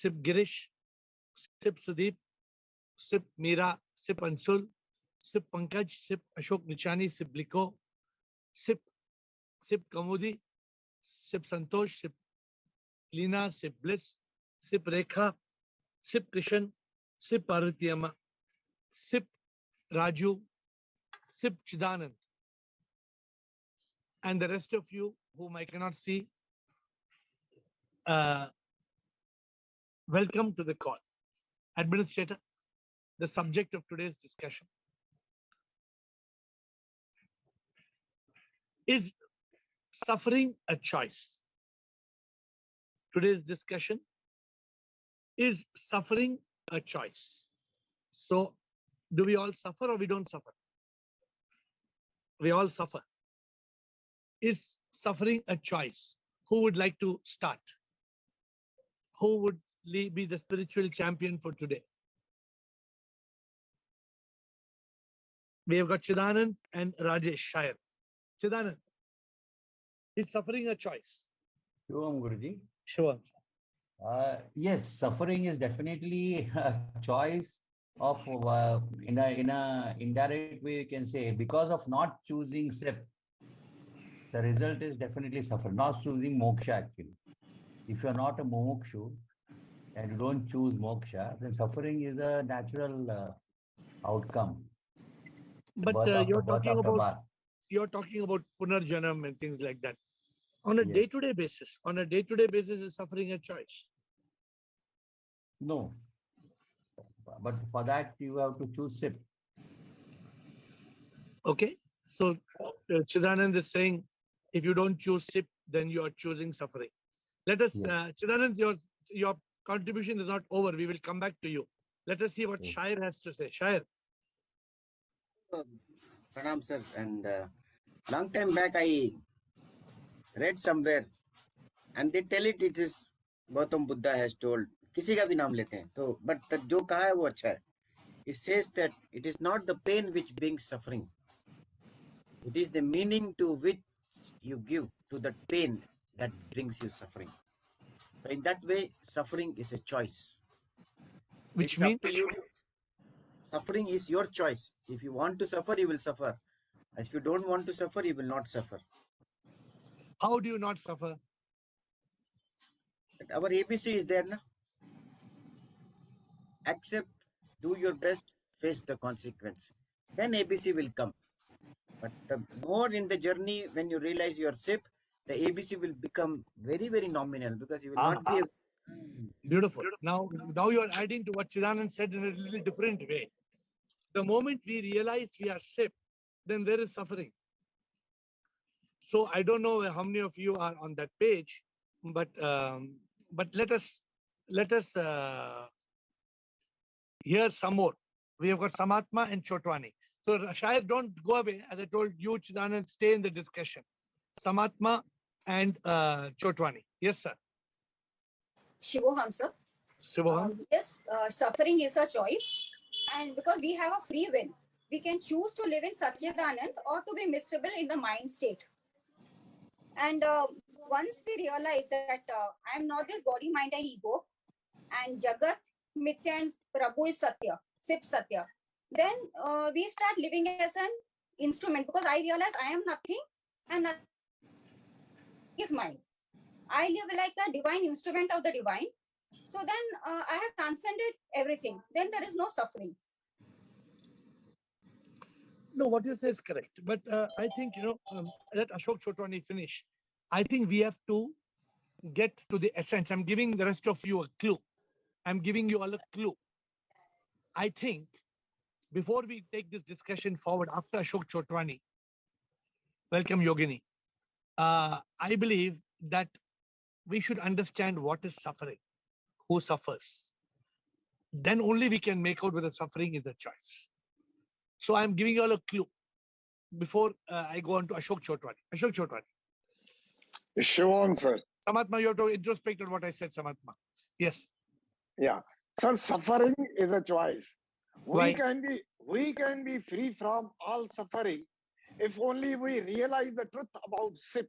Sip Girish, Sip Sudeep, Sip Meera, Sip Ansul, Sip Pankaj, Sip Ashok Nichani, Sip Liko, Sip Kamudi, Sip Santosh, Sip Lina, Sip Bliss, Sip Rekha, Sip Krishan, Sip Parvatiyama, Sip Raju, Sip Chidanand, and the rest of you whom I cannot see, welcome to the call. Administrator, the subject of today's discussion is suffering a choice. Today's discussion is suffering a choice. So, do we all suffer or we don't suffer? We all suffer. Is suffering a choice? Who would like to start? Who would be the spiritual champion for today? We have got Chidanand and Rajesh Shire. Chidanand, is suffering a choice? Shivam Guruji. Shivam. Yes, suffering is definitely a choice of, in a indirect way, you can say, because of not choosing SIP, the result is definitely suffer. Not choosing moksha actually. If you're not a mumukshu and you don't choose moksha, then suffering is a natural outcome. But you're talking about punarjanam and things like that. On a day-to-day basis, is suffering a choice? No. But for that, you have to choose SIP. Okay. So Chidanand is saying, if you don't choose SIP, then you are choosing suffering. Let us, Chidanand, your contribution is not over. We will come back to you. Let us see what Shire has to say. Shire. Pranam sir, and long time back I read somewhere and they tell it is Gautam Buddha has told. किसी का भी नाम लेते हैं तो but जो कहा है वो अच्छा है. It says that it is not the pain which brings suffering. It is the meaning to which you give to that pain that brings you suffering. So in that way, suffering is a choice. Which means suffering is your choice. If you want to suffer, you will suffer. If you don't want to suffer, you will not suffer. How do you not suffer? But our ABC is there, na? Accept, do your best, face the consequence. Then ABC will come. But the more in the journey, when you realize your SIP, the ABC will become very, very nominal because you will not be. Beautiful. Now you are adding to what Chidanand said in a little different way. The moment we realize we are SIP, then there is suffering. So I don't know how many of you are on that page, but let us hear some more. We have got Samatma and Chotwani. So Shayad, don't go away. As I told you, Chidanand, stay in the discussion. Samatma and Chotwani. Yes, sir. Shivoham, sir. Shivoham. Yes, suffering is a choice. And because we have a free will, we can choose to live in Satchidanand or to be miserable in the mind state. And once we realize that I am not this body, mind and ego, and Jagat, Mithya and Prabhu is Satya, Sip Satya, then we start living as an instrument because I realize I am nothing and nothing is mine. I live like a divine instrument of the divine. So then I have transcended everything. Then there is no suffering. No, what you say is correct. But I think, let Ashok Chotwani finish. I think we have to get to the essence. I'm giving the rest of you a clue. I'm giving you all a clue. I think before we take this discussion forward after Ashok Chotwani, welcome Yogini. I believe that we should understand what is suffering, who suffers. Then only we can make out whether suffering is a choice. So I'm giving you all a clue before I go on to Ashok Chotwani. Ashok Chotwani. Shivam, sir. Samatma, you have to introspect on what I said, Samatma. Yes. Yeah. Sir, suffering is a choice. Why? We can be free from all suffering if only we realize the truth about SIP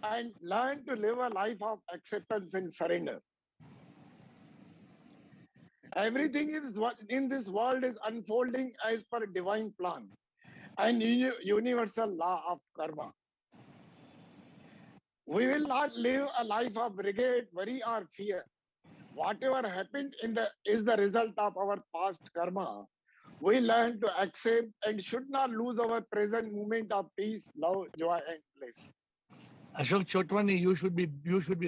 and learn to live a life of acceptance and surrender. Everything is what in this world is unfolding as per divine plan and universal law of karma. We will not live a life of regret, worry, or fear. Whatever happened is the result of our past karma. We learn to accept and should not lose our present moment of peace, love, joy, and bliss. Ashok Chotwani, you should be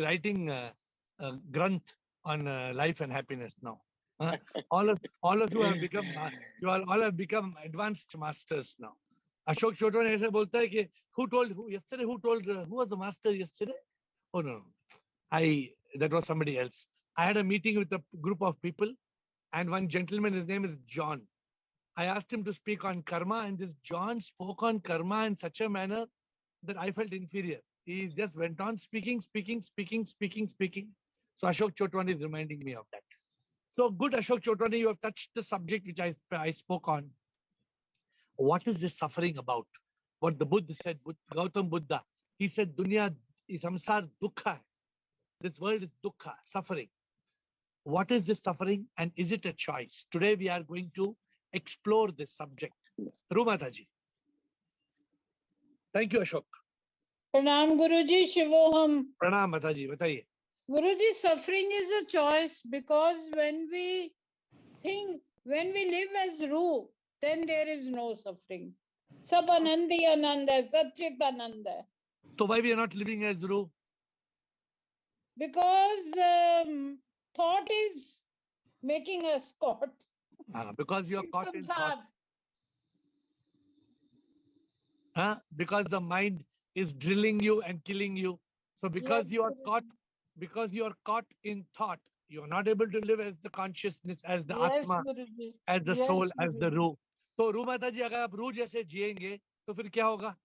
writing a granth on life and happiness now. Huh? all of you have become all have become advanced masters now. Ashok Chotwani ऐसे बोलता है कि who told who was the master yesterday? Oh no, that was somebody else. I had a meeting with a group of people, and one gentleman, his name is John. I asked him to speak on karma, and this John spoke on karma in such a manner that I felt inferior. He just went on speaking. So Ashok Chotwani is reminding me of that. So good, Ashok Chotwani, you have touched the subject which I spoke on. What is this suffering about? What the Buddha said, Gautam Buddha, he said, Dunya is samsar dukkha. This world is dukkha, suffering. What is this suffering and is it a choice? Today we are going to explore this subject. Rumataji. Thank you, Ashok. Pranam Guruji, Shivoham. Pranam Mataji, bataiye. Guruji, suffering is a choice because when we live as Ru, then there is no suffering. Sab anandi ananda, satchit ananda. So why we are not living as Ru? Because thought is making us caught. Because you are caught in thought. Samsar. Because the mind is drilling you and killing you. So because Yes, you are Guruji. caught in thought, you are not able to live as the consciousness, as the Yes, Atma, Guruji. as the Yes, soul, as the Guruji. Ru. तो रू माता जी अगर आप रू जैसे जिएंगे तो फिर क्या होगा?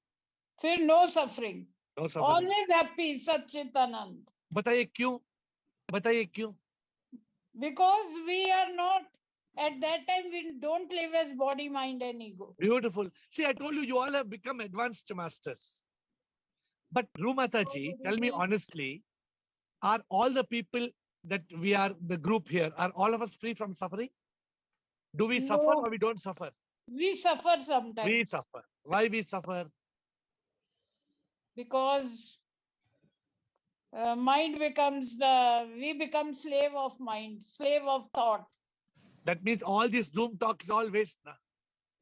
फिर no suffering. No suffering. Always happy, Satchit Anand. बताइए क्यों? बताइए क्यों? Because we are not, at that time, we don't live as body, mind, and ego. Beautiful. See, I told you, you all have become advanced masters. But Ru Mataji, tell me honestly, are all the people that we are, the group here, are all of us free from suffering? Do we suffer No. or we don't suffer? We suffer sometimes. We suffer. Why we suffer? Because we become slave of mind, slave of thought. That means all this doom talk is all waste. Na?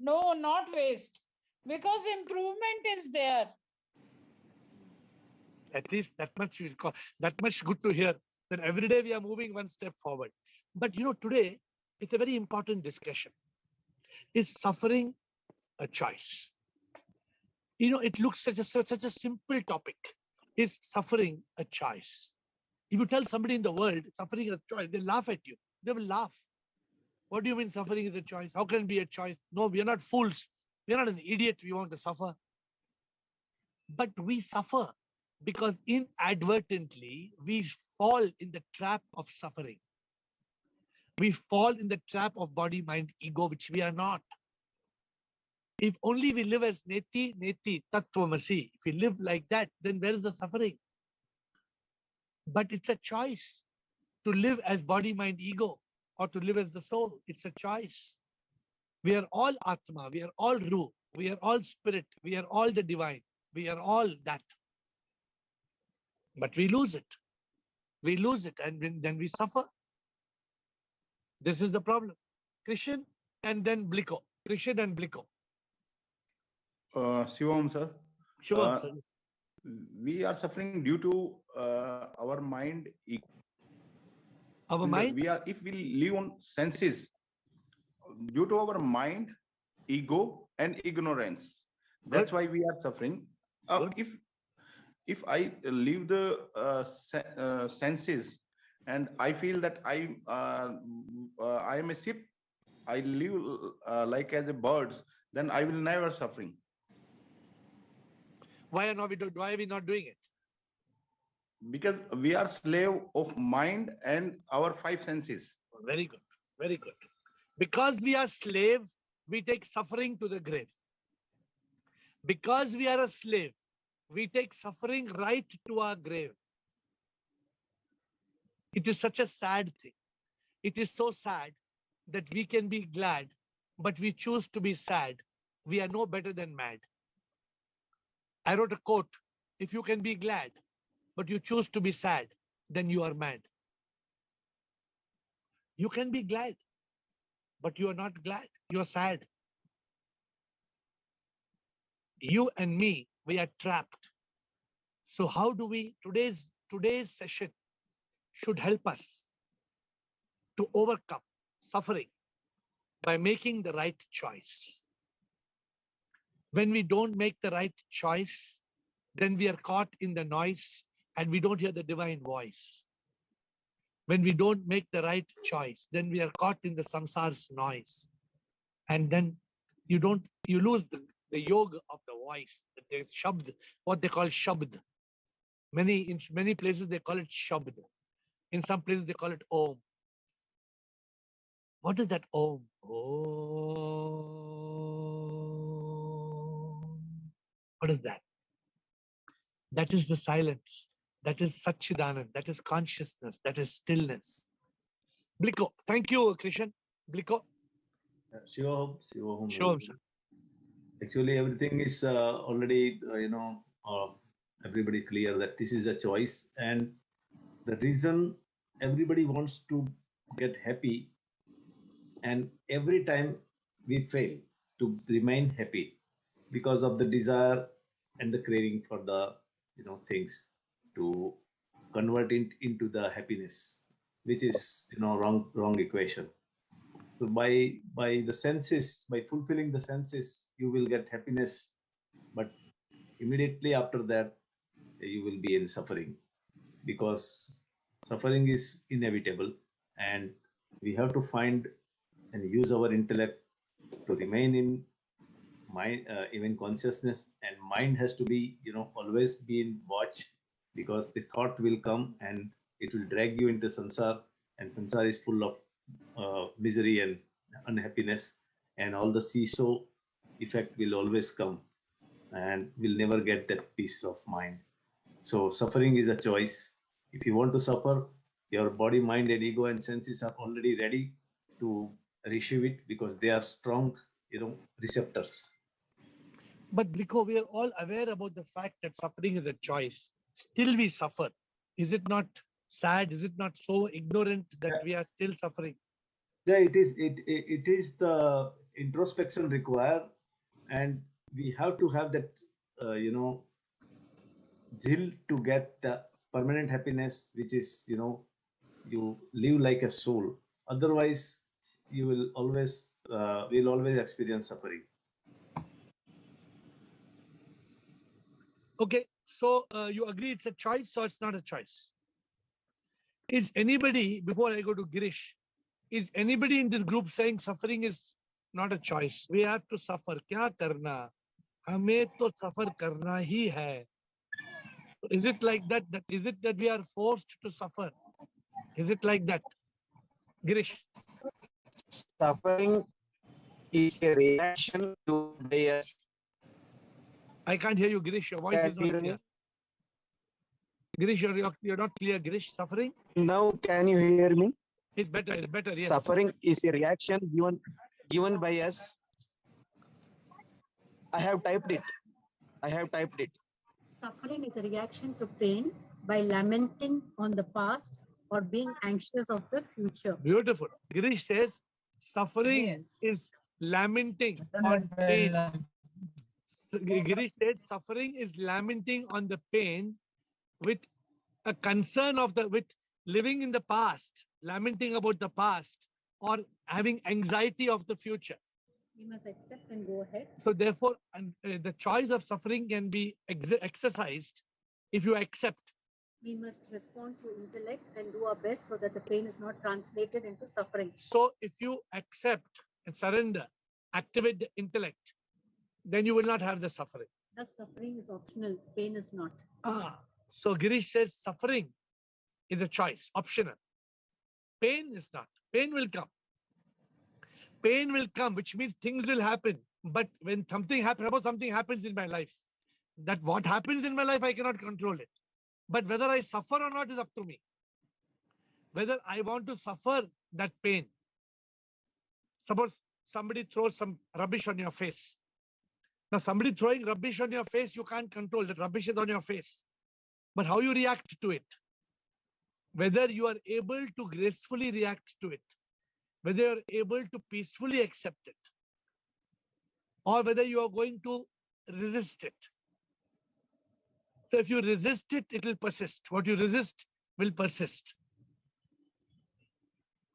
No, not waste. Because improvement is there. At least that much good to hear, that every day we are moving one step forward. But you know, today it's a very important discussion. Is suffering a choice? You know, it looks such a simple topic. Is suffering a choice? If you tell somebody in the world suffering is a choice, they laugh at you. They will laugh. What do you mean suffering is a choice? How can it be a choice? No, we are not fools. We are not an idiot. We want to suffer. But we suffer because inadvertently we fall in the trap of suffering. We fall in the trap of body, mind, ego, which we are not. If only we live as neti, tattvamasi, if we live like that, then where is the suffering? But it's a choice to live as body, mind, ego, or to live as the soul. It's a choice. We are all Atma, we are all Ru, we are all spirit, we are all the divine, we are all that. But we lose it. We lose it and then we suffer. This is the problem. Krishan and then Bliko. Krishan and Bliko. Shivam, sir. Shivam, sir. We are suffering due to our mind. Our mind? If we live on senses, due to our mind, ego, and ignorance. That's why we are suffering. If I leave the senses and I feel that I am a ship, I live like as a bird, then I will never suffering. Why are we not doing it? Because we are slave of mind and our five senses. Very good. Very good. Because we are slaves, we take suffering to the grave. Because we are a slave, we take suffering right to our grave. It is such a sad thing. It is so sad that we can be glad, but we choose to be sad, we are no better than mad. I wrote a quote: if you can be glad, but you choose to be sad, then you are mad. You can be glad, but you are not glad, you are sad. You and me, we are trapped. So how do we, today's session should help us to overcome suffering by making the right choice. When we don't make the right choice, then we are caught in the noise and we don't hear the divine voice. When we don't make the right choice, then we are caught in the samsara's noise. And then you lose the yoga of the voice, the shabd, what they call shabd. In many places they call it shabd. In some places they call it om. What is that om? Om. What is that? That is the silence. That is Satchidanand. That is consciousness. That is stillness. Bliko. Thank you, Krishan. Bliko. Shivam, Shivam, sir. Actually, everything is already, everybody clear that this is a choice. And the reason everybody wants to get happy, and every time we fail to remain happy because of the desire and the craving for the things to convert it into the happiness, which is wrong equation. So by the senses, by fulfilling the senses, you will get happiness, but immediately after that you will be in suffering, because suffering is inevitable, and we have to find and use our intellect to remain in mind, even consciousness, and mind has to be always be in watch, because the thought will come and it will drag you into sansar, and sansar is full of misery and unhappiness, and all the seesaw effect will always come, and we'll never get that peace of mind. So suffering is a choice. If you want to suffer, your body, mind, and ego and senses are already ready to receive it, because they are strong receptors. But Bliko, we are all aware about the fact that suffering is a choice. Still we suffer. Is it not sad? Is it not so ignorant that we are still suffering? Yeah, it is. It is the introspection required, and we have to have that zeal to get the permanent happiness, which is you live like a soul. Otherwise, you will always experience suffering. Okay, so you agree it's a choice or it's not a choice? Is anybody, before I go to Girish, is anybody in this group saying suffering is not a choice? We have to suffer. Kya karna? Hame to suffer karna hi hai. Is it like that? Is it that we are forced to suffer? Is it like that? Girish. Suffering is a reaction to bias. I can't hear you, Girish. Your voice is not clear. Girish, you're not clear, Girish. Suffering? Now can you hear me? It's better, yes. Suffering is a reaction given by us. I have typed it. Suffering is a reaction to pain by lamenting on the past or being anxious of the future. Beautiful. Girish says suffering is lamenting on pain. Girish says suffering is lamenting on the pain with a concern with living in the past, lamenting about the past, or having anxiety of the future. We must accept and go ahead. So therefore, the choice of suffering can be exercised if you accept. We must respond to intellect and do our best so that the pain is not translated into suffering. So if you accept and surrender, activate the intellect, then you will not have the suffering. Thus, suffering is optional, pain is not. So Girish says suffering is a choice, optional. Pain is not. Pain will come. Pain will come, which means things will happen. But when something happens in my life, that what happens in my life, I cannot control it. But whether I suffer or not is up to me. Whether I want to suffer that pain, Suppose somebody throws some rubbish on your face. Now, somebody throwing rubbish on your face, you can't control that rubbish is on your face. But how you react to it, whether you are able to gracefully react to it, whether you're able to peacefully accept it, or whether you are going to resist it. So if you resist it, it will persist. What you resist will persist.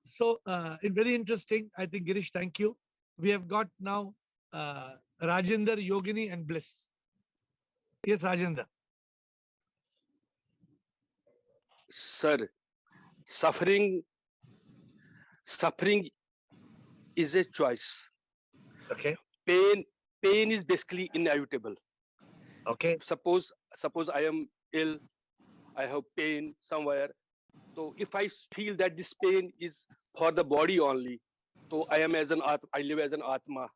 So it's very interesting. I think, Girish, thank you. We have got now Rajendra, Yogini, and Bliss. Yes, Rajendra. Sir, suffering is a choice. Okay. Pain is basically inevitable. Okay. Suppose I am ill, I have pain somewhere. So if I feel that this pain is for the body only, so I live as an Atma.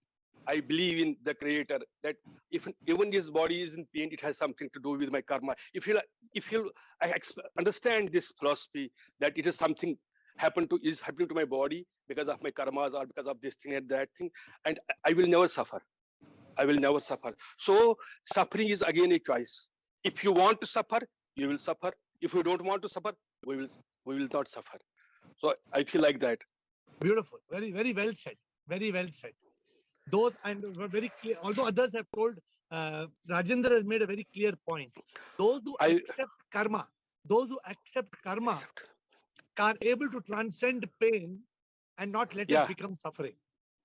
I believe in the Creator, that if even this body is in pain, it has something to do with my karma. If you understand this philosophy, that it is something happening to my body because of my karmas or because of this thing and that thing, and I will never suffer. I will never suffer. So suffering is again a choice. If you want to suffer, you will suffer. If you don't want to suffer, we will not suffer. So I feel like that. Beautiful. Very, very well said. Very well said. Those and very clear. Although others have told, Rajendra has made a very clear point. Those who accept karma are able to transcend pain and not let it become suffering.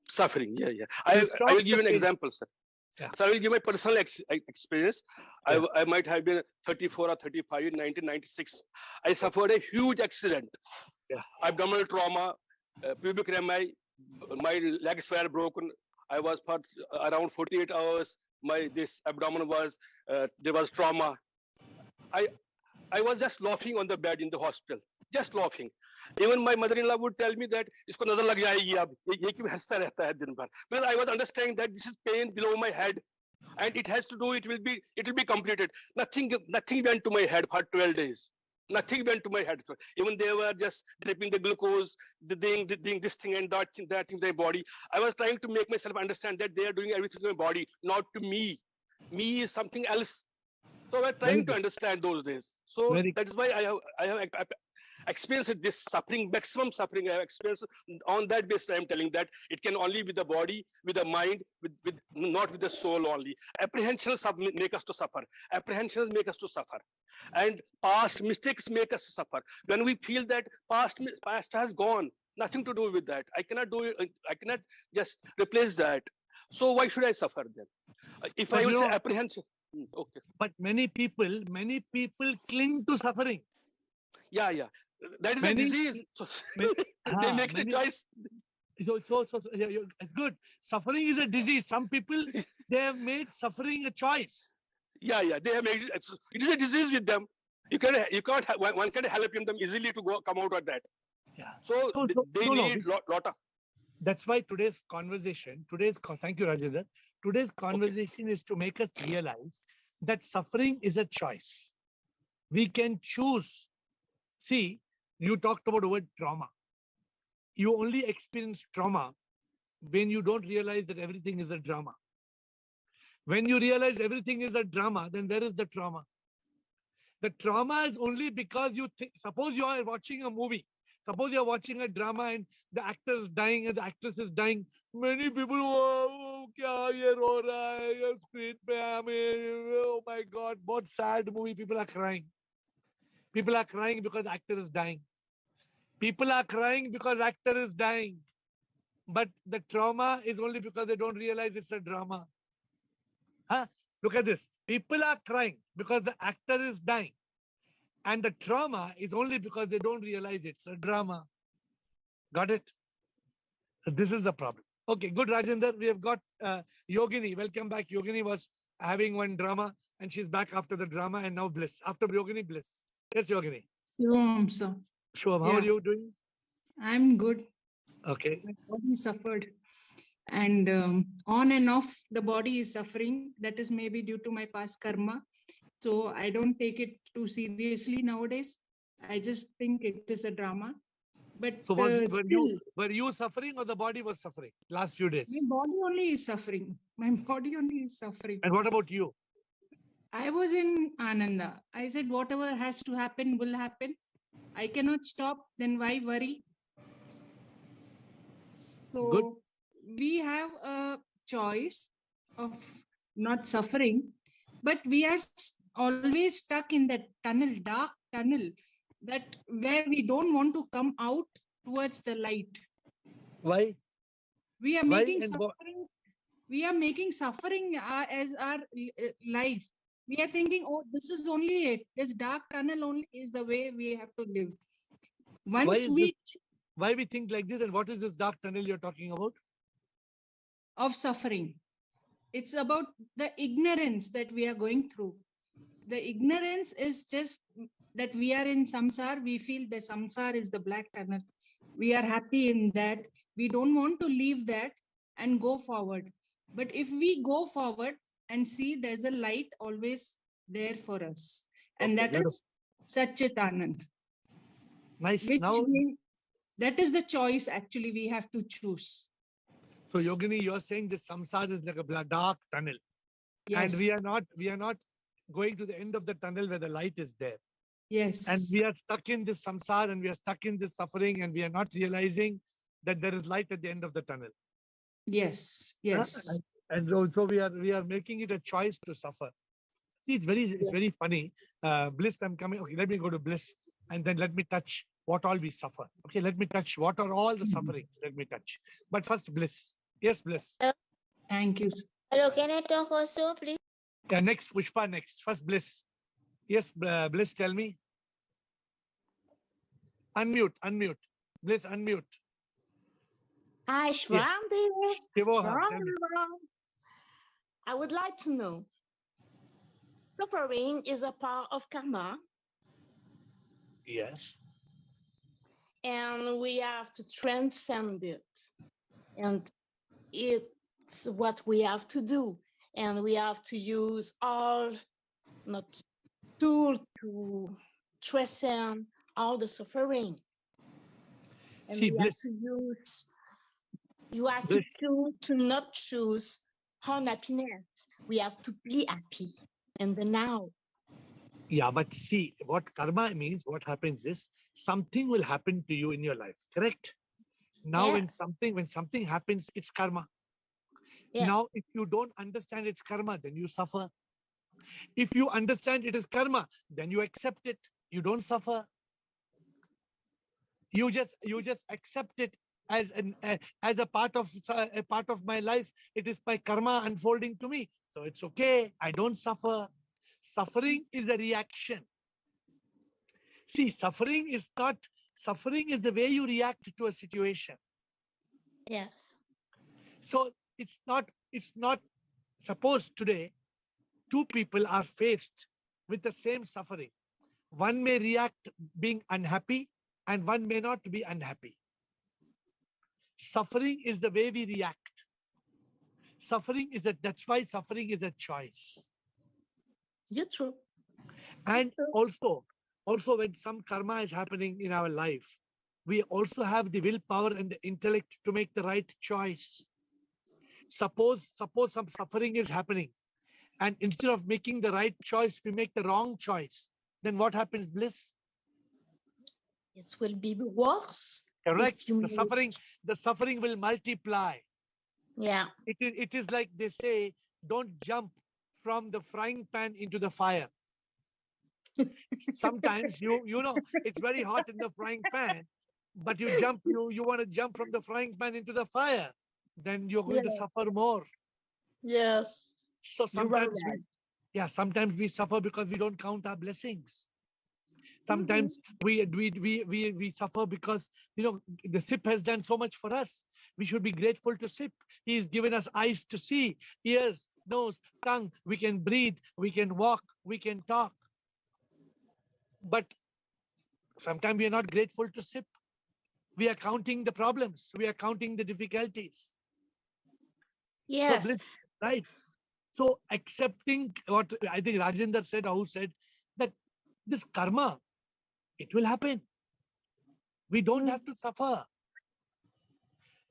Suffering, yeah. I will give an example, sir. Yeah. So I will give my personal experience. Yeah. I might have been 34 or 35 in 1996. I suffered a huge accident. Yeah. Abdominal trauma, pubic rami, my legs were broken. I was for around 48 hours. This abdomen was there was trauma. I was just laughing on the bed in the hospital, just laughing. Even my mother-in-law would tell me that isko nazar lag jayegi ab, ye kyun hasta rehta hai din bhar. Because I was understanding that this is pain below my head, and it has to do. It will be completed. Nothing went to my head for 12 days. Nothing went to my head. Even they were just dripping the glucose, doing this thing and that thing in their body. I was trying to make myself understand that they are doing everything to my body, not to me. Me is something else. So we're trying to understand those days. So that is why I have experienced this suffering, maximum suffering I have experienced. On that basis, I am telling that it can only be the body, with the mind, with not with the soul only. Apprehensions make us to suffer. Apprehensions make us to suffer. And past mistakes make us suffer. When we feel that past has gone, nothing to do with that. I cannot do it. I cannot just replace that. So why should I suffer then? If I will say apprehension. Okay. But many people cling to suffering. Yeah. That is a disease. They make the choice. So it's good. Suffering is a disease. Some people, they have made suffering a choice. Yeah. They have made it. It is a disease with them. One can help them easily to come out of that. Yeah. So they need lot of. That's why today's conversation, thank you, Rajendra. Today's conversation is to make us realize that suffering is a choice. We can choose. See, you talked about the word trauma. You only experience trauma when you don't realize that everything is a drama. When you realize everything is a drama, then there is the trauma. The trauma is only because you think, suppose you are watching a movie. Suppose you're watching a drama and the actor is dying and the actress is dying. Many people, oh my God, what sad movie. People are crying. People are crying because the actor is dying. People are crying because the actor is dying. But the trauma is only because they don't realize it's a drama. Look at this. People are crying because the actor is dying. And the trauma is only because they don't realize it's a drama. Got it? So this is the problem. Okay, good, Rajendra. We have got Yogini. Welcome back. Yogini was having one drama and she's back after the drama, and now Bliss. After Yogini, Bliss. Yes, Yogini. Shalom, sir. Sure. How are you doing? I'm good. Okay. My body suffered. And on and off, the body is suffering. That is maybe due to my past karma. So I don't take it too seriously nowadays. I just think it is a drama. But So still, were you suffering or the body was suffering last few days? my body only is suffering. My body only is suffering. And what about you? I was in Ananda. I said, whatever has to happen will happen. I cannot stop, then why worry? So Good. we have a choice of not suffering, but we are always stuck in that tunnel, dark tunnel, that where we don't want to come out towards the light. Why? We are Why making and suffering. We are making suffering as our life. We are thinking, oh, this is only it. This dark tunnel only is the way we have to live. Once why we think like this, and what is this dark tunnel you're talking about? Of suffering. It's about the ignorance that we are going through. The ignorance is just that we are in samsara. We feel that samsara is the black tunnel. We are happy in that. We don't want to leave that and go forward. But if we go forward and see there's a light always there for us, and Okay, that is Satchitanand. Nice. Which Now, that is the choice actually we have to choose. so Yogini, you're saying this samsara is like a dark tunnel. Yes. And we are not going to the end of the tunnel where the light is there. Yes. And we are stuck in this samsara and we are stuck in this suffering and we are not realizing that there is light at the end of the tunnel. Yes. Yes. And also we are making it a choice to suffer. See, it's very funny. Bliss, I'm coming. Okay, let me go to bliss and then let me touch what all we suffer. Okay, let me touch what are all the sufferings. Let me touch. But first, bliss. Yes, bliss. Thank you. Hello, can I talk also, please? Yeah, next, Pushpa, next. First, bliss. Yes, bliss, tell me. Unmute. Bliss, unmute. Hi, Shvanti. Shivoha, I would like to know, suffering is a part of karma. Yes. And we have to transcend it. And it's what we have to do. And we have to use all not tools to transcend all the suffering. And see, we bliss. have to use, you have to choose to not choose unhappiness. We have to be happy in the now. Yeah, but see, what karma means, what happens is something will happen to you in your life, correct? Now, when something happens, it's karma. Now, if you don't understand it's karma, then you suffer. If you understand it is karma, then you accept it. You don't suffer. You just accept it as a part of my life. It is my karma unfolding to me, so it's okay. I don't suffer. Suffering is a reaction. See, suffering is the way you react to a situation. Yes. So it's not, suppose today, two people are faced with the same suffering. One may react being unhappy and one may not be unhappy. Suffering is the way we react. That's why suffering is a choice. You're true. And also when some karma is happening in our life, we also have the willpower and the intellect to make the right choice. Suppose some suffering is happening, and instead of making the right choice, we make the wrong choice. Then what happens, bliss? It will be worse. Correct. The suffering will multiply. Yeah. It is like they say, don't jump from the frying pan into the fire. Sometimes you know it's very hot in the frying pan, but you want to jump from the frying pan into the fire, then you're going to suffer more. Yes. So sometimes sometimes we suffer because we don't count our blessings. Sometimes we suffer because the SIP has done so much for us. We should be grateful to SIP. He's given us eyes to see, ears, nose, tongue. We can breathe, we can walk, we can talk. But sometimes we are not grateful to SIP. We are counting the problems. We are counting the difficulties. Yes. So right. So accepting what I think Rajendra said, or who said that this karma, it will happen. We don't have to suffer.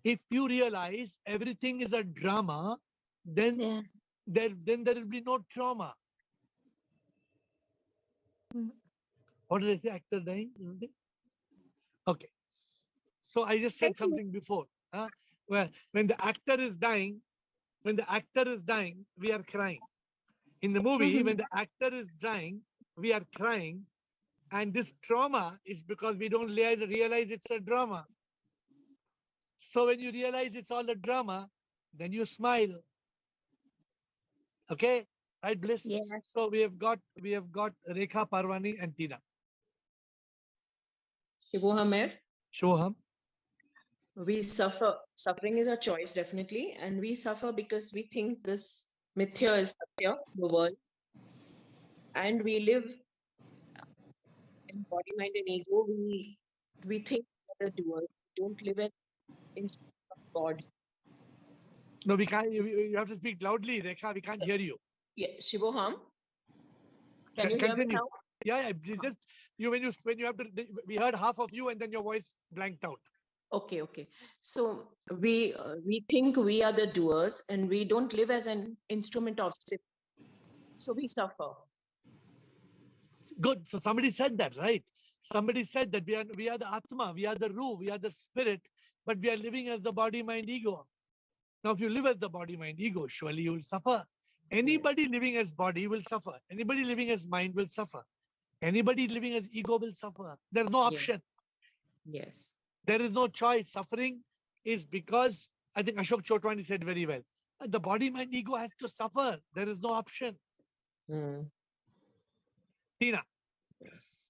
If you realize everything is a drama, then there will be no trauma. What did I say? Actor dying? Okay. So I just said something before. Well, when the actor is dying, we are crying. In the movie, when the actor is dying, we are crying. And this trauma is because we don't realize it's a drama. So when you realize it's all a drama, then you smile. Okay, right, Bliss? Yes. So we have got Rekha, Parvani, and Tina. Shivoham, Shoham. we suffer. Suffering is a choice, definitely. And we suffer because we think this mithya is satya, the world. And we live in body, mind, and ego. We think we're the doers. We don't live in God. No, we can't. You have to speak loudly, Rekha. We can't hear you. Yeah, Shivoham. Can you hear me Continue. now? Yeah. Just when you have to. We heard half of you, and then your voice blanked out. Okay. So we think we are the doers, and we don't live as an instrument of sin. So we suffer. Good. So somebody said that, right? Somebody said that we are the Atma, we are the Ruh, we are the spirit, but we are living as the body, mind, ego. Now, if you live as the body, mind, ego, surely you will suffer. Anybody living as body will suffer. Anybody living as mind will suffer. Anybody living as ego will suffer. There's no option. Yes. There is no choice. Suffering is because, I think Ashok Chotwani said very well, the body, mind, ego has to suffer. There is no option. Tina. Yes.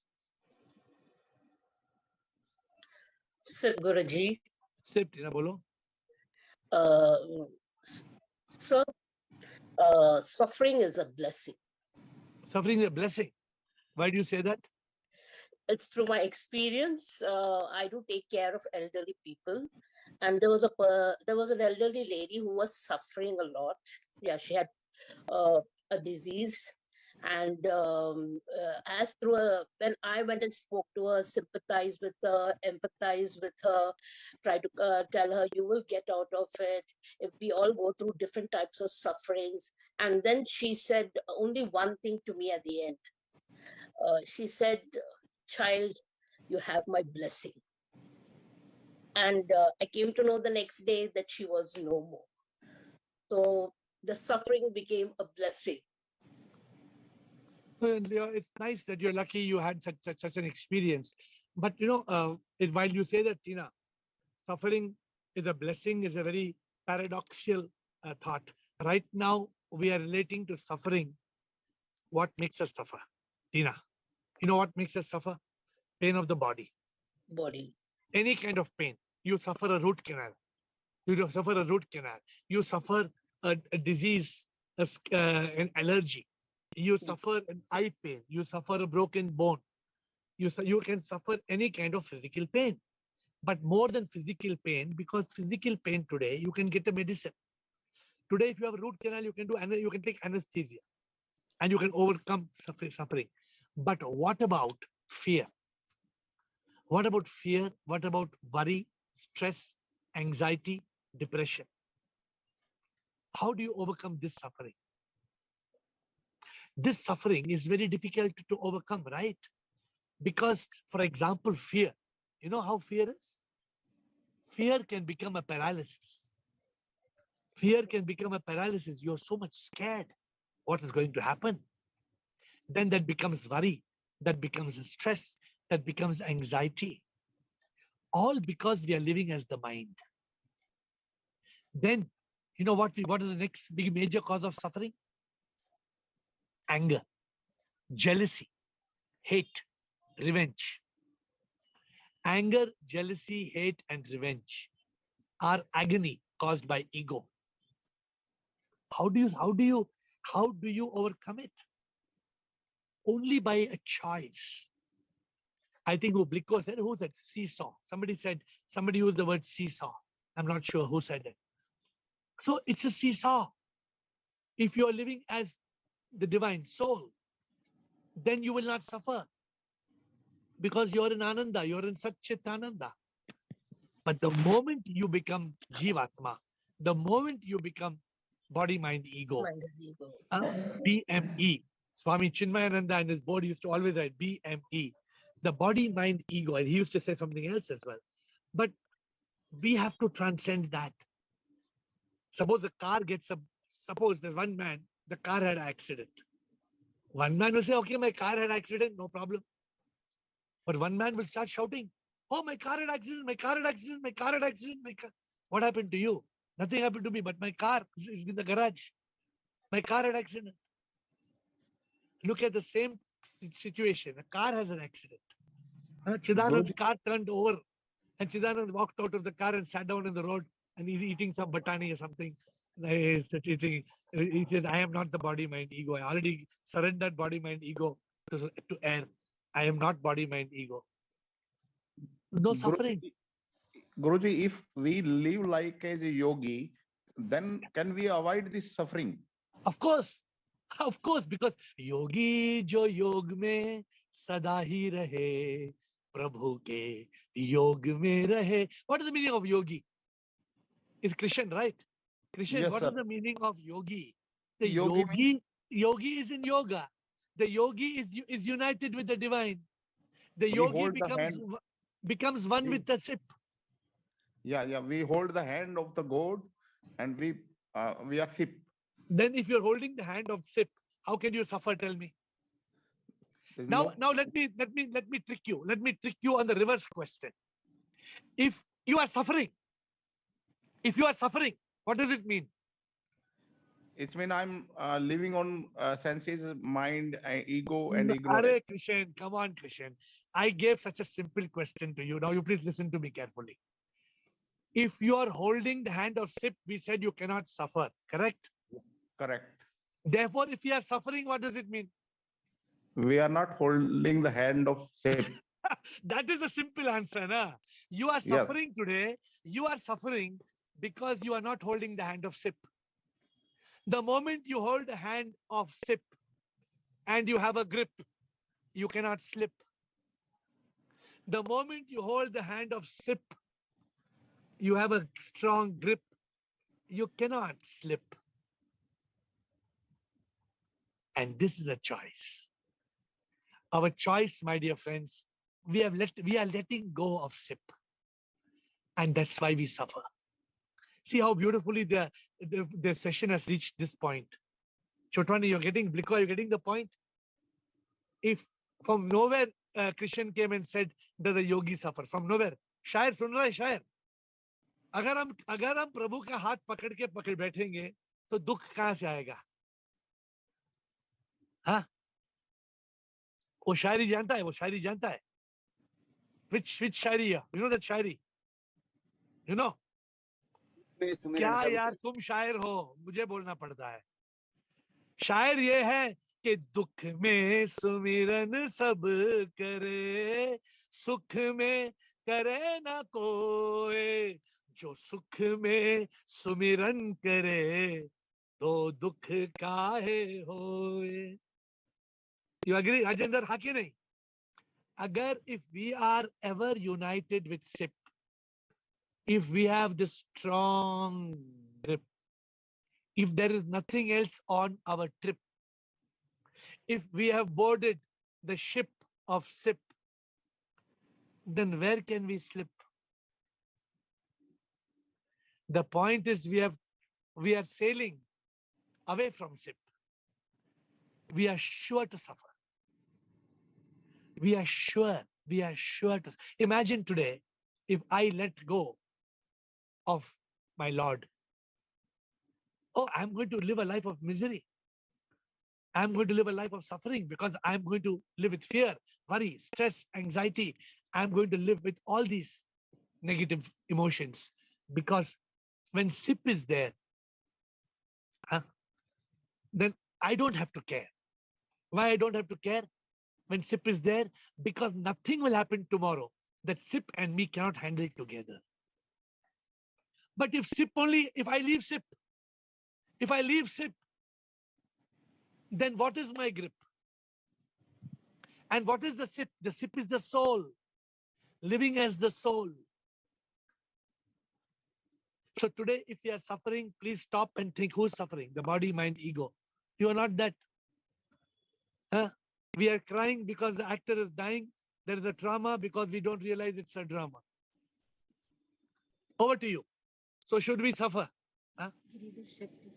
Sir Guruji. Sir, Tina, bolo. Sir, suffering is a blessing. Suffering is a blessing. Why do you say that? It's through my experience. I do take care of elderly people, and there was an elderly lady who was suffering a lot. Yeah, she had a disease, and when I went and spoke to her, sympathized with her, empathized with her, tried to tell her you will get out of it. If we all go through different types of sufferings, and then she said only one thing to me at the end. She said, "Child, you have my blessing." And I came to know the next day that she was no more. So the suffering became a blessing. Well, it's nice that you're lucky you had such an experience. But while you say that, Tina, suffering is a blessing is a very paradoxical thought. Right now, we are relating to suffering. What makes us suffer? Tina, you know what makes us suffer? Pain of the body. Any kind of pain. You suffer a root canal. You suffer a root canal. You suffer a disease, an allergy. You suffer an eye pain. You suffer a broken bone. You can suffer any kind of physical pain. But more than physical pain, because physical pain today, you can get a medicine. Today, if you have a root canal, you can take anesthesia. And you can overcome suffering. But what about fear? What about fear? What about worry, stress, anxiety, depression? How do you overcome this suffering? This suffering is very difficult to overcome, right? Because, for example, fear. You know how fear is? Fear can become a paralysis. Fear can become a paralysis. You're so much scared. What is going to happen? Then that becomes worry. That becomes stress. That becomes anxiety. All because we are living as the mind. Then, you know what is the next big major cause of suffering? Anger, jealousy, hate, revenge. Anger, jealousy, hate, and revenge are agony caused by ego. How do you overcome it? Only by a choice. I think who said seesaw? Somebody used the word seesaw. I'm not sure who said it. So it's a seesaw. If you are living as the divine soul, then you will not suffer. because you're in Ananda, you're in Satchitananda. But the moment you become Jivatma, the moment you become body, mind, ego, BME, Swami Chinmayananda and his board used to always write BME, the body, mind, ego, and he used to say something else as well. But we have to transcend that. Suppose the car gets a, suppose there's one man, the car had an accident. One man will say, okay, my car had accident, no problem. But one man will start shouting, oh, my car had accident, my car had accident, my car had accident, my car. What happened to you? Nothing happened to me, but my car is in the garage. My car had accident. Look at the same situation. A car has an accident. Chidanand's car turned over and Chidanand walked out of the car and sat down in the road and he's eating some batani or something. He says, I am not the body, mind, ego. I already surrendered body, mind, ego to AiR. I am not body, mind, ego. No suffering. Guruji, if we live like as a yogi, then can we avoid this suffering? Of course, because yogi jo yog mein sada hi rahe, prabhu ke yog mein rahe. What is the meaning of yogi? It's Christian, right? Christian, Yes, what sir. is the meaning of yogi? The Yogi yogi is in yoga. The yogi is united with the divine. The We yogi hold the becomes one with the sip. Yeah. We hold the hand of the God, and we are sip. Then, if you're holding the hand of sip, how can you suffer? Tell me. Now let me trick you. Let me trick you on the reverse question. If you are suffering, what does it mean? It means I'm living on senses, mind, ego, and Are ignorance. Krishan, come on, Krishan. I gave such a simple question to you. Now you please listen to me carefully. If you are holding the hand of sip, we said you cannot suffer, correct? Correct. Therefore, if you are suffering, what does it mean? We are not holding the hand of sip. That is a simple answer. Na? You are suffering today. You are suffering because you are not holding the hand of sip. The moment you hold the hand of sip and you have a grip, you cannot slip. The moment you hold the hand of sip, you have a strong grip, you cannot slip. And this is a choice. Our choice, my dear friends, we are letting go of sip. And that's why we suffer. See how beautifully the session has reached this point. Chotwani, you're getting the point? If from nowhere Krishan came and said, does a yogi suffer? From nowhere. Shair sun raha hai, shair. अगर हम प्रभु का हाथ पकड़ बैठेंगे तो दुख कहां से आएगा? हाँ, वो शायरी जानता है. Which Shayari? You know that Shayari? You know? क्या यार तुम शायर हो, मुझे बोलना पड़ता है. शायर ये है कि दुख में सुमिरन सब करे, सुख में करे ना कोई. जो सुख में सुमिरन करे, तो दुख काहे होए. You agree, Rajendra? हाँ कि नहीं? Agar if we are ever united with SIP, if we have this strong grip, if there is nothing else on our trip, if we have boarded the ship of SIP, then where can we slip? The point is we are sailing away from SIP. We are sure to suffer. We are sure to. Imagine today, if I let go of my Lord, oh, I'm going to live a life of misery. I'm going to live a life of suffering because I'm going to live with fear, worry, stress, anxiety. I'm going to live with all these negative emotions because when SIP is there, then I don't have to care. Why I don't have to care when SIP is there? Because nothing will happen tomorrow that SIP and me cannot handle together. But if I leave SIP, then what is my grip? And what is the sip? The sip is the soul, living as the soul. So today, if you are suffering, please stop and think, who's suffering? The body, mind, ego. You are not that. Huh? We are crying because the actor is dying. There is a trauma because we don't realize it's a drama. Over to you. So should we suffer? Huh?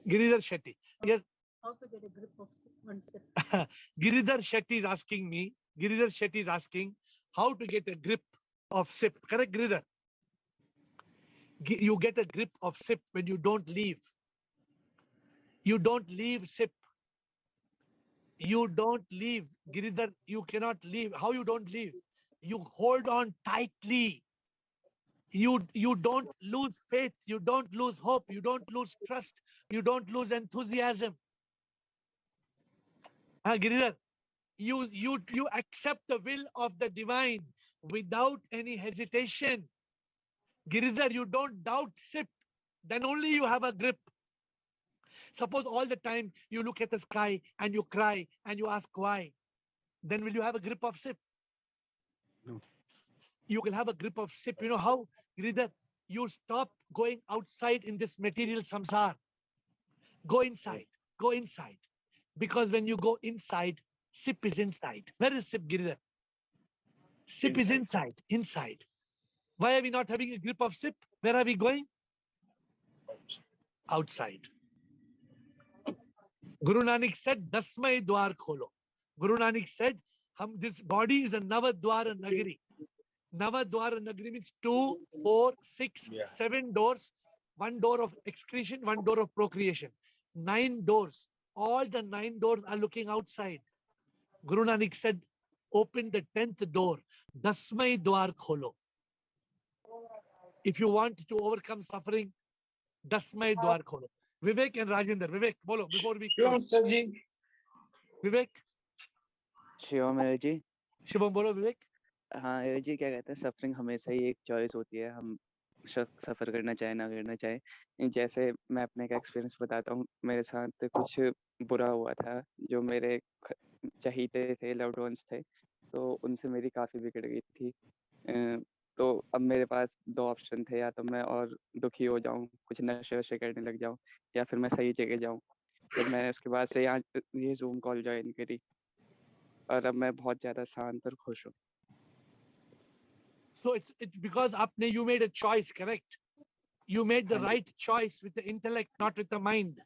Giridhar Shetty. Yes. How to get a grip of one sip? Giridhar Shetty is asking me. Giridhar Shetty is asking how to get a grip of sip. Correct, Giridhar? You get a grip of sip when you don't leave. You don't leave sip. You don't leave. Giridhar, you cannot leave. How you don't leave? You hold on tightly. You don't lose faith. You don't lose hope. You don't lose trust. You don't lose enthusiasm. Giridhar, you accept the will of the divine without any hesitation. Giridhar, you don't doubt sip. Then only you have a grip. Suppose all the time you look at the sky and you cry and you ask why. Then will you have a grip of sip? No. You will have a grip of sip. You know how, Giridhar? You stop going outside in this material samsar. Go inside. Go inside. Because when you go inside, sip is inside. Where is sip, Giridhar? Sip is inside. Inside. Why are we not having a grip of sip? Where are we going? Outside. Guru Nanak said, Dasmai Dwar Kholo. Guru Nanak said, this body is a Navadwara Nagari. Navadwara Nagari means 2, 4, 6, 7 doors. 1 door of excretion, 1 door of procreation. 9 doors. All the 9 doors are looking outside. Guru Nanak said, open the 10th door. Dasmai Dwar Kholo. If you want to overcome suffering, Dasmai Dwar Kholo. Vivek and Rajendra. Vivek, bolo, before we close. Vivek. Shivam AiR जी. शिवम बोलो विवेक. हाँ AiR जी, क्या कहते हैं, suffering हमेशा ही एक choice होती है, हम सफर करना चाहे ना करना चाहे. जैसे मैं अपने का एक्सपीरियंस बताता हूँ, मेरे साथ कुछ बुरा हुआ था. जो मेरे चहीते थे, लव्ड वंस थे, तो उनसे मेरी काफी बिगड़ गई थी. तो अब मेरे पास 2 ऑप्शन थे, या तो मैं और दुखी हो जाऊं, कुछ नशे वशे करने लग जाऊं, या फिर मैं सही जगह जाऊं. जब मैंने उसके बाद से यहाँ ये जूम कॉल ज्वाइन करी, और अब मैं बहुत ज्यादा शांत और खुश हूँ. So it's because you made a choice, correct? You made the right choice with the intellect, not with the mind.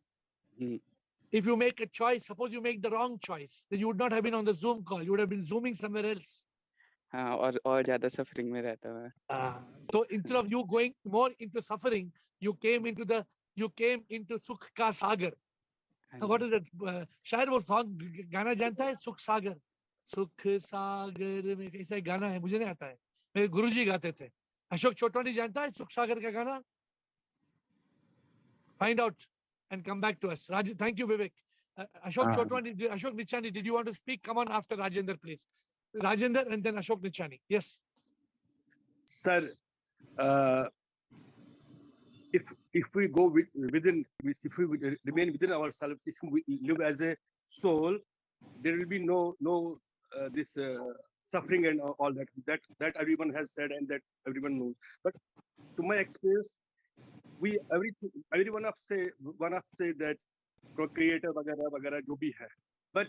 If you make a choice, suppose you make the wrong choice, then you would not have been on the Zoom call. You would have been zooming somewhere else. हाँ, और ज्यादा suffering में रहता है. So instead of you going more into suffering, you came into Sukh Ka Sagar. What is that? शायर वो song गाना जानता है? Sukh Sagar. Sukh Sagar में कैसा गाना है? मुझे नहीं आता है. मेरे गुरुजी गाते थे. अशोक चोटवानी जानता है Sukh Sagar का गाना? Find out and come back to us. Thank you, Vivek. Ashok Chotwani, Ashok Nichani, did you want to speak? Come on after Rajendra, please. Rajendra and then Ashok Nichani. Yes. Sir, if we go within, if we remain within ourselves, if we live as a soul, there will be no this suffering and all that everyone has said and that everyone knows. But to my experience, every one of say that creator वगैरह जो भी है. But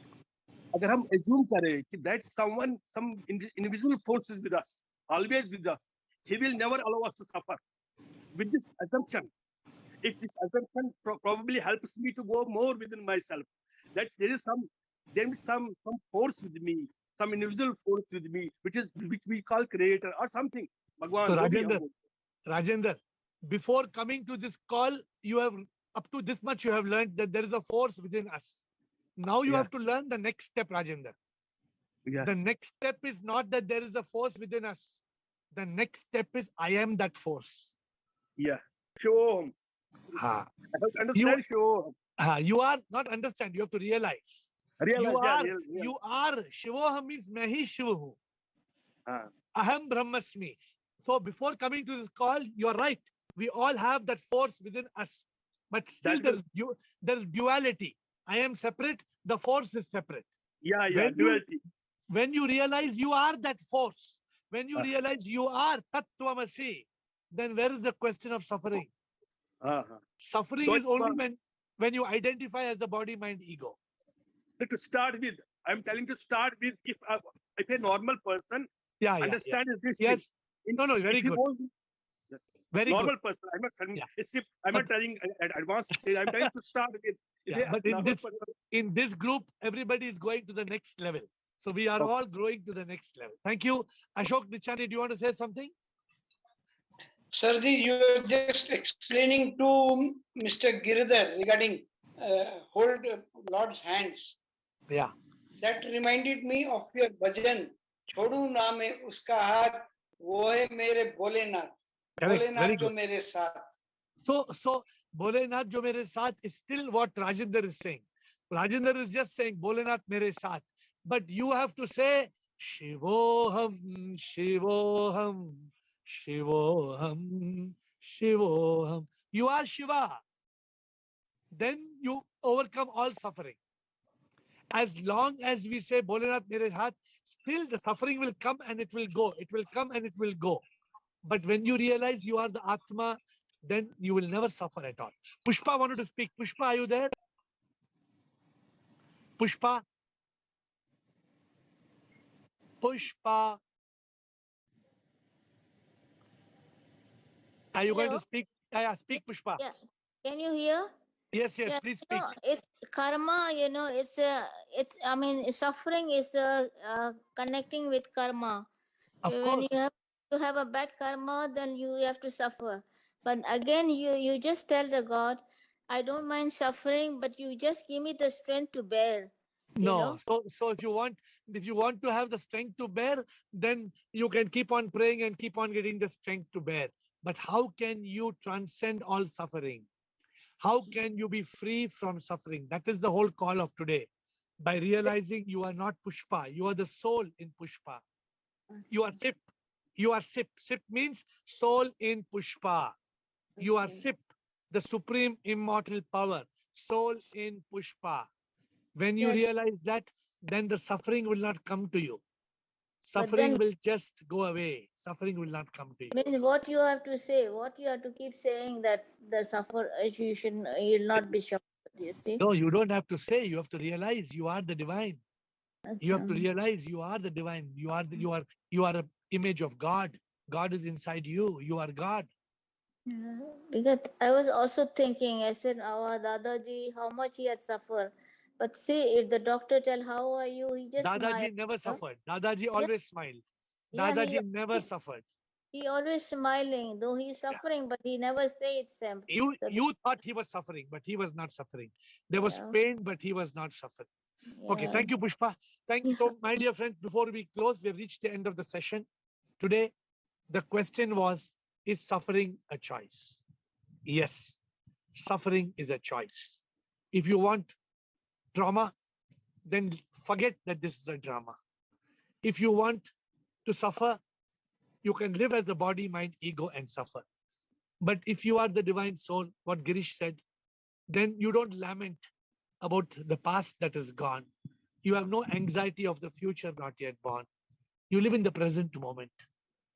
अगर हम assume करें कि that some individual force is with us, always with us, he will never allow us to suffer. With this assumption, if this assumption probably helps me to go more within myself, that there is some force with me, some individual force with me, which we call creator or something. Bhagwan, So Rajendra, before coming to this call, you have up to this much you have learned that there is a force within us. Now you have to learn the next step, Rajendra. The next step is not that there is a force within us. The next step is I am that force. Yeah. Sure. I understand. You are not understand. You have to realize. You are Shivoham means मैं ही शिव हूँ. Aham Brahmasmi. So before coming to this call, you are right. We all have that force within us. But still there is duality. I am separate, the force is separate. Duality. When you realize you are that force, when you realize you are Tattvamasi, then where is the question of suffering? Suffering So is only when you identify as the body, mind, ego. to start with, I'm telling to start with, if a normal person understands this Yes. thing, No, very if he good. was Very normal good. person, I'm not telling, I'm not telling advanced stage, I'm telling to start with. Yeah, but in this group, everybody is going to the next level. So we are all growing to the next level. Thank you. Ashok Nichani, do you want to say something? Sirji, you were just explaining to Mr. Giridhar regarding hold Lord's hands. Yeah. That reminded me of your bhajan. Chodu naam hai uska haath, wo hai mere Bholenath. Bholenath jo mere saath. So Bholenath jo mere saath is still what Rajinder is saying. Rajinder is just saying Bholenath mere saath. But you have to say Shivoham, Shivoham, Shivoham, Shivoham. You are Shiva. Then you overcome all suffering. As long as we say Bholenath mere haath, still the suffering will come and it will go. It will come and it will go. But when you realize you are the Atma, then you will never suffer at all. Pushpa wanted to speak. Pushpa, are you there? Pushpa? Pushpa? Are you going to speak? Yeah, speak, Pushpa. Yeah. Can you hear? Yes, please speak. It's karma, it's, I mean, suffering is connecting with karma. Of When course. you have to have a bad karma, then you have to suffer. But again, you just tell the God, I don't mind suffering, but you just give me the strength to bear. No. So if you want to have the strength to bear, then you can keep on praying and keep on getting the strength to bear. But how can you transcend all suffering? How can you be free from suffering? That is the whole call of today. By realizing you are not Pushpa, you are the soul in Pushpa. You are Sip. You are Sip. Sip means soul in Pushpa. You are Sip, the supreme immortal power, soul in Pushpa. When you realize that, then the suffering will not come to you. Suffering will just go away. Suffering will not come to you. I mean, what you have to say, what you have to keep saying that the suffer, you'll not be shocked. You see? No, you don't have to say. You have to realize you are the divine. You have to realize you are the divine. You are an image of God. God is inside you. You are God. Yeah, because I was also thinking, I said, our Dadaji, how much he had suffered. But see, if the doctor tell, how are you? He just Dadaji smiled. never suffered. Dadaji always smiled. Yeah, Dadaji never suffered. He always smiling, though he's suffering, but he never say it's him. You thought he was suffering, but he was not suffering. There was pain, but he was not suffering. Okay, thank you, Pushpa. Thank you. So, my dear friends, before we close, we've reached the end of the session. Today, the question was, is suffering a choice? Yes, suffering is a choice. If you want drama, then forget that this is a drama. If you want to suffer, you can live as the body, mind, ego, and suffer. But if you are the divine soul, what Girish said, then you don't lament about the past that is gone. You have no anxiety of the future not yet born. You live in the present moment.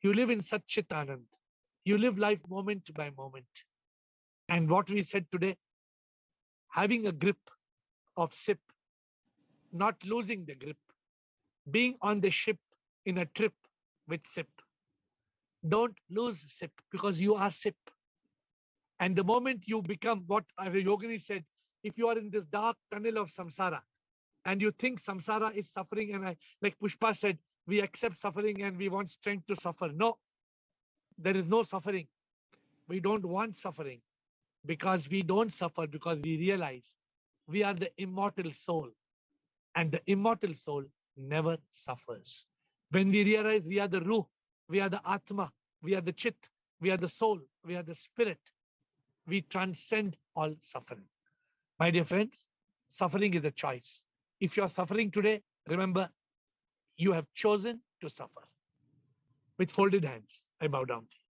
You live in Satchit Anand. You live life moment by moment. And what we said today, having a grip of Sip, not losing the grip, being on the ship in a trip with Sip. Don't lose Sip because you are Sip. And the moment you become what Yogini said, if you are in this dark tunnel of samsara and you think samsara is suffering, and like Pushpa said, we accept suffering and we want strength to suffer. No, there is no suffering. We don't want suffering because we don't suffer because we realize we are the immortal soul, and the immortal soul never suffers. When we realize we are the Ruh, we are the Atma, we are the Chit, we are the soul, we are the spirit, we transcend all suffering. My dear friends, suffering is a choice. If you are suffering today, remember, you have chosen to suffer. With folded hands, I bow down to you.